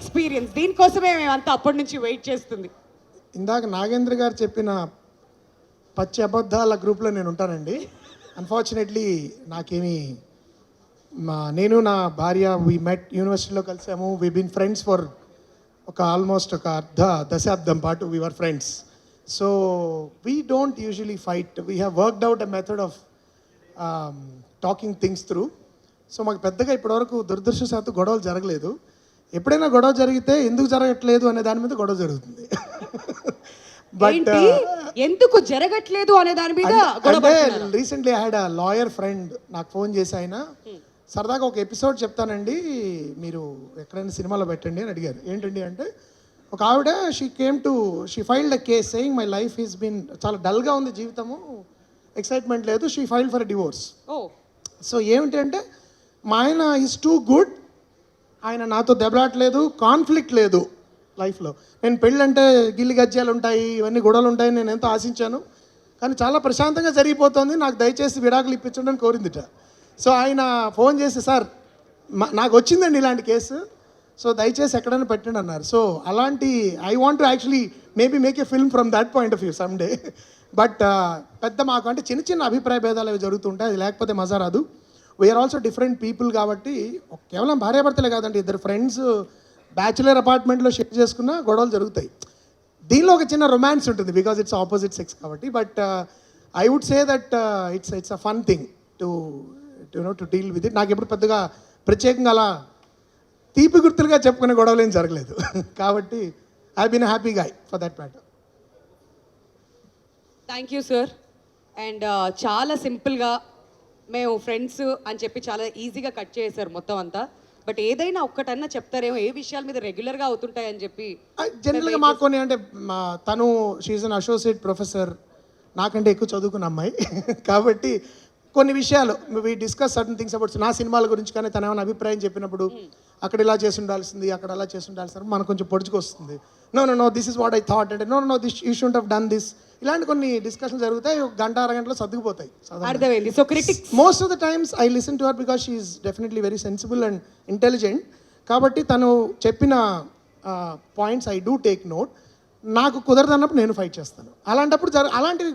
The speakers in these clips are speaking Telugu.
ఎక్స్పీరియన్స్. దీనికోసమే మేమంతా అప్పటి నుంచి వెయిట్ చేస్తుంది. ఇందాక నాగేంద్ర గారు చెప్పిన పచ్చి అబద్ధాల గ్రూప్లో నేను ఉంటానండి. అన్ఫార్చునేట్లీ నాకేమీ నేను నా భార్య వి మెట్ యూనివర్సిటీలో కలిసాము. We been friends for almost ఒక దశాబ్దం పాటు we were friends. So we don't usually fight. We have worked out a method of talking things through. So మాకు పెద్దగా ఇప్పటివరకు దురదృష్టవశాత్తు గొడవలు జరగలేదు. ఎప్పుడైనా గొడవ జరిగితే ఎందుకు జరగట్లేదు అనే దాని మీద గొడవ జరుగుతుంది. బట్ ఎందుకు జరగట్లేదు అనే దాని మీద అంటే recently I had a lawyer friend నాకు ఫోన్ చేసి ఆయన సరదాగా ఒక ఎపిసోడ్ చెప్తానండి మీరు ఎక్కడైనా సినిమాలో పెట్టండి అని అడిగారు. ఏంటండి అంటే ఒక ఆవిడ she filed a case saying my life is been చాలా డల్గా ఉంది జీవితము, ఎక్సైట్మెంట్ లేదు. She filed for divorce. So ఏమిటి అంటే మా ఆయన ఈజ్ టూ గుడ్, ఆయన నాతో దెబ్బలాట్లేదు, కాన్ఫ్లిక్ట్ లేదు లైఫ్లో. నేను పెళ్ళంటే గిల్లి గజ్జాలు ఉంటాయి, ఇవన్నీ గొడవలు ఉంటాయి నేను ఎంతో ఆశించాను, కానీ చాలా ప్రశాంతంగా జరిగిపోతుంది, నాకు దయచేసి విడాకులు ఇప్పించండి అని కోరిందిట. సో ఆయన ఫోన్ చేసి సార్ నాకు వచ్చిందండి ఇలాంటి కేసు, సో దయచేసి ఎక్కడైనా పెట్టండి అన్నారు. సో అలాంటి I want to actually maybe make a film from that point of view some day. But పెద్ద మాకు అంటే చిన్న చిన్న అభిప్రాయ భేదాలు అవి జరుగుతుంటాయి, అది లేకపోతే మజా రాదు. వీఆర్ ఆల్సో డిఫరెంట్ పీపుల్ కాబట్టి కేవలం భార్యాభర్తలే కాదండి, ఇద్దరు ఫ్రెండ్స్ బ్యాచులర్ అపార్ట్మెంట్లో షేర్ చేసుకున్న గొడవలు జరుగుతాయి. దీనిలో ఒక చిన్న రొమాన్స్ ఉంటుంది బికాజ్ ఇట్స్ ఆపోజిట్ సెక్స్ కాబట్టి. But I would say that it's a fun thing to deal with it. నాకు ఎప్పుడు పెద్దగా ప్రత్యేకంగా అలా తీపి గుర్తులుగా చెప్పుకునే గొడవలు ఏం జరగలేదు. కాబట్టి I been happy guy for that matter. Thank you sir. And చాలా సింపుల్గా మేము ఫ్రెండ్స్ అని చెప్పి చాలా ఈజీగా కట్ చేశారు మొత్తం అంతా. బట్ ఏదైనా ఒక్కటన్నా చెప్తారేమో ఏ విషయాల మీద రెగ్యులర్గా అవుతుంటాయని చెప్పి. జనరల్గా మాకు కొన్ని అంటే తను షీఈ్ అన్ అసోసియేట్ ప్రొఫెసర్, నాకంటే ఎక్కువ చదువుకున్న అమ్మాయి కాబట్టి కొన్ని విషయాలు we discuss certain things about నా సినిమాల గురించి. కానీ తను ఏమైనా అభిప్రాయం చెప్పినప్పుడు అక్కడ ఇలా చేసి ఉండాల్సింది, అక్కడ అలా చేసి ఉండాల్సింది, మనకు కొంచెం పొడుచుకొస్తుంది. No this is what I thought అంటే no this you should have done this. ఇలాంటి కొన్ని డిస్కషన్లు జరుగుతాయి, ఒక గంట అరగంటలో సర్దుకుపోతాయి. అర్థమైంది. So critics most of the times I listen to her because she is definitely very sensible and intelligent. కాబట్టి తను చెప్పిన points I do take note. నాకు కుదరదన్నప్పుడు నేను ఫైట్ చేస్తాను. అలాంటప్పుడు అలాంటివి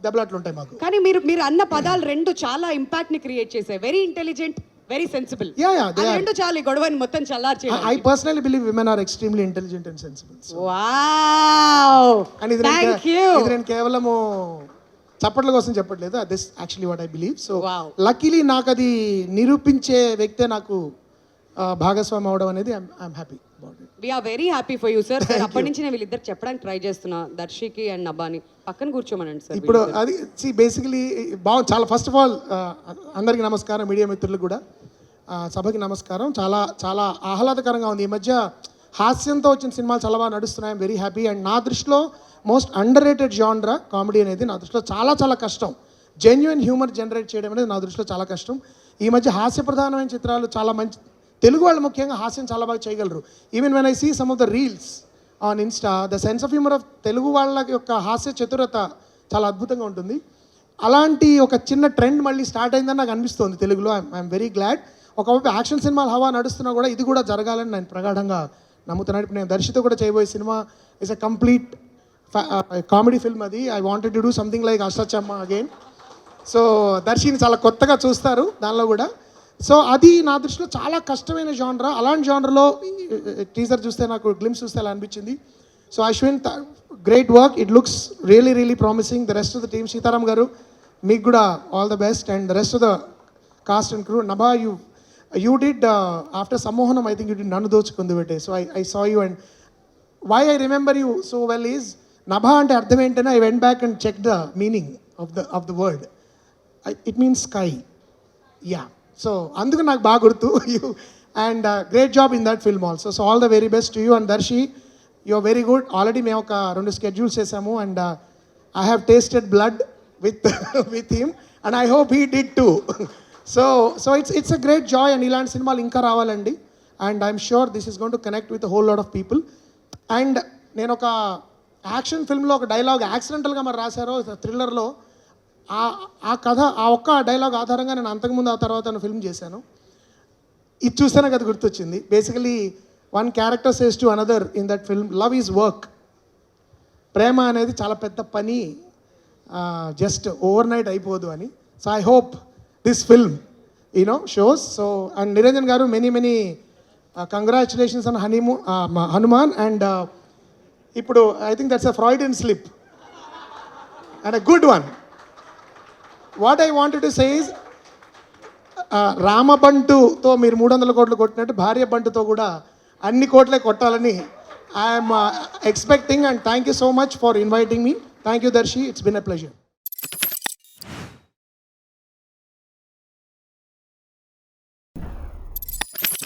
దెబ్బలాట్లు ఉంటాయి మాకు. కానీ మీరు అన్న పదాలు రెండు చాలా ఇంపాక్ట్ ని క్రియేట్ చేశాయి. Very intelligent, very sensible. రెండు చాలా గొడవని మొత్తం చల్లార్చే. I personally believe women are extremely intelligent and sensible. Wow, thank you. ఇది నేను కేవలము చప్పట్ల కోసం చెప్పట్లేదు, this actually what I believe. So luckily నాకు అది నిరూపించే వ్యక్తే నాకు భాగస్వామి అవడం అనేది I'm happy about it. We are very happy for you sir. అప్పటి నుంచి నేను వీళ్ళిద్దరు చెప్పడానికి ట్రై చేస్తున్నా, దర్శికి అండ్ నభాని పక్కన కూర్చోమనండి సార్. ఇప్పుడు అది బేసికలీ బాగుంది చాలా. ఫస్ట్ ఆఫ్ ఆల్ అందరికీ నమస్కారం, మీడియా మిత్రులు కూడా సభకి నమస్కారం. చాలా చాలా ఆహ్లాదకరంగా ఉంది. ఈ మధ్య హాస్యంతో వచ్చిన సినిమాలు చాలా బాగా నడుస్తున్నాయి. I'm very happy. అండ్ నా దృష్టిలో most under rated genre comedy అనేది నా దృష్టిలో చాలా చాలా కష్టం. జెన్యున్ హ్యూమర్ జనరేట్ చేయడం అనేది నా దృష్టిలో చాలా కష్టం. ఈ మధ్య హాస్య ప్రధానమైన చిత్రాలు చాలా మంచి, తెలుగు వాళ్ళు ముఖ్యంగా హాస్యం చాలా బాగా చేయగలరు. Even when I see some of the reels on Insta, the sense of humour of Telugu వాళ్ళ యొక్క హాస్య చతురత చాలా అద్భుతంగా ఉంటుంది. అలాంటి ఒక చిన్న ట్రెండ్ మళ్ళీ స్టార్ట్ అయిందని నాకు అనిపిస్తుంది తెలుగులో. I'm very glad. ఒకవైపు యాక్షన్ సినిమాలు హవా నడుస్తున్నా కూడా ఇది కూడా జరగాలని నేను ప్రగాఢంగా నమ్ముతున్నాను. ఇప్పుడు నేను దర్శితో కూడా చేయబోయే సినిమా is a complete comedy film. అది I wanted to do something like Ashtachamma again. So దర్శిని చాలా కొత్తగా చూస్తారు దానిలో కూడా. సో అది నా దృష్టిలో చాలా కష్టమైన జానరా. అలాంటి జానర్లో టీజర్ చూస్తే నాకు గ్లిమ్స్ చూస్తే అలా అనిపించింది. So Ashwin, great work, it looks really really promising. The rest of the team, Sitaram గారు మీకు కూడా all the best. And the rest of the cost and crew. Nabha, you did after Sammohanam, I think you did Nannu Dochukundu Vette. So I saw you, and why I remember you so well is Nabha ante ardham entana I went back and checked the meaning of the word. It means sky. Yeah. So anduku నాకు బాగా గుర్తు. You and great job in that film also. So all the very best to you. And Darshi, you are very good. Already మేము ఒక 2 schedules చేసాము, and I have tasted blood with him, and I hope he did too. So it's a great joy, and ఇలాంటి సినిమాలు ఇంకా రావాలండి. And I'm sure this is going to connect with whole lot of people. And నేను ఒక యాక్షన్ ఫిల్మ్లో ఒక డైలాగ్ యాక్సిడెంటల్గా మరి రాశారో థ్రిల్లర్లో, ఆ కథ ఆ ఒక్క డైలాగ్ ఆధారంగా నేను అంతకుముందు ఆ తర్వాత ఫిల్మ్ చేశాను. ఇది చూస్తే నాకు అది గుర్తొచ్చింది. Basically one character says to another in that film, love is work. ప్రేమ అనేది చాలా పెద్ద పని, జస్ట్ ఓవర్ నైట్ అయిపోదు అని. So I hope this film shows. So and Niranjan గారు many congratulations on Hanuman. And ఇప్పుడు I think that's a Freudian slip and a good one. What I wanted to say is, రామబంటుతో మీరు 300 కోట్లు కొట్టినట్టు భార్య బంటుతో కూడా అన్ని కోట్లే కొట్టాలని I'm expecting. And thank you so much for inviting me. Thank you Darshi, it's been a pleasure.